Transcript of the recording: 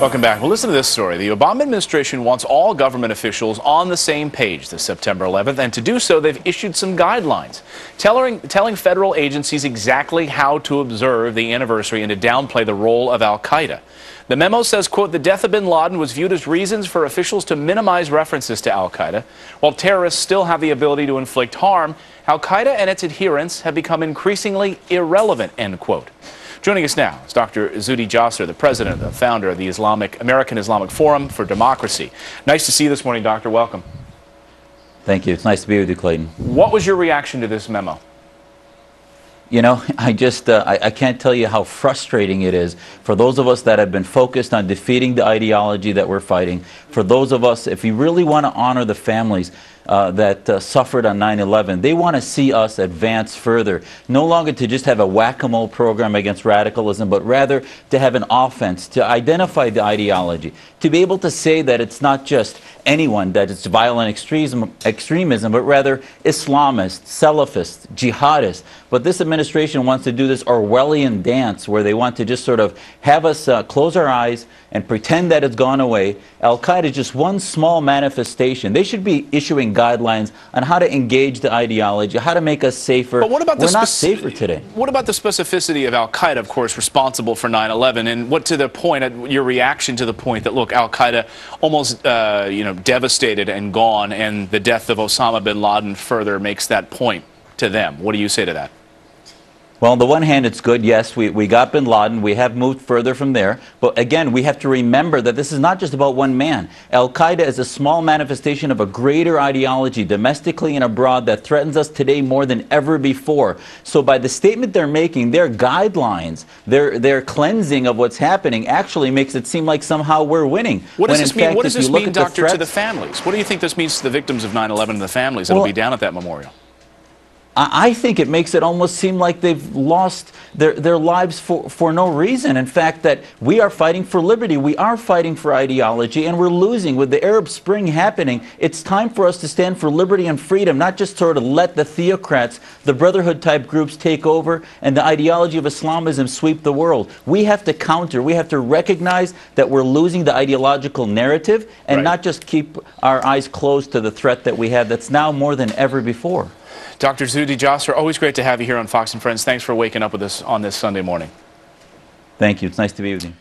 Welcome back. Well, listen to this story. The Obama administration wants all government officials on the same page this September 11th, and to do so, they've issued some guidelines telling federal agencies exactly how to observe the anniversary and to downplay the role of al-Qaeda. The memo says, quote, the death of bin Laden was viewed as reasons for officials to minimize references to al-Qaeda. While terrorists still have the ability to inflict harm, al-Qaeda and its adherents have become increasingly irrelevant, end quote. Joining us now is Dr. Jasser, the president and founder of the American Islamic Forum for Democracy. Nice to see you this morning, Doctor. Welcome. Thank you. It's nice to be with you, Clayton. What was your reaction to this memo? You know, I can't tell you how frustrating it is for those of us that have been focused on defeating the ideology that we're fighting. For those of us, if you really want to honor the families that suffered on 9/11, they want to see us advance further. No longer to just have a whack-a-mole program against radicalism, but rather to have an offense, to identify the ideology, to be able to say that it's not just anyone, that it's violent extremism, but rather Islamists, Salafists, jihadists. But this administration wants to do this Orwellian dance where they want to just sort of have us close our eyes and pretend that it's gone away. Al-Qaeda is just one small manifestation. They should be issuing guidelines on how to engage the ideology, how to make us safer. But what about We're not safer today. What about the specificity of Al-Qaeda, of course, responsible for 9/11, and what to the point, your reaction to the point that, look, Al-Qaeda almost, devastated and gone, and the death of Osama bin Laden further makes that point to them. What do you say to that? Well, on the one hand, it's good. Yes, we got bin Laden. We have moved further from there. But again, we have to remember that this is not just about one man. Al-Qaeda is a small manifestation of a greater ideology, domestically and abroad, that threatens us today more than ever before. So by the statement they're making, their guidelines, their cleansing of what's happening actually makes it seem like somehow we're winning. What does this mean, Doctor, to the families? What do you think this means to the victims of 9/11 and the families that will be down at that memorial? I think it makes it almost seem like they've lost their lives for no reason. In fact, that we are fighting for liberty. We are fighting for ideology, and we're losing. With the Arab Spring happening, it's time for us to stand for liberty and freedom, not just sort of let the theocrats, the Brotherhood-type groups take over and the ideology of Islamism sweep the world. We have to counter. We have to recognize that we're losing the ideological narrative and not just keep our eyes closed to the threat that we have that's now more than ever before. Dr. Jasser, always great to have you here on Fox and Friends. Thanks for waking up with us on this Sunday morning. Thank you. It's nice to be with you.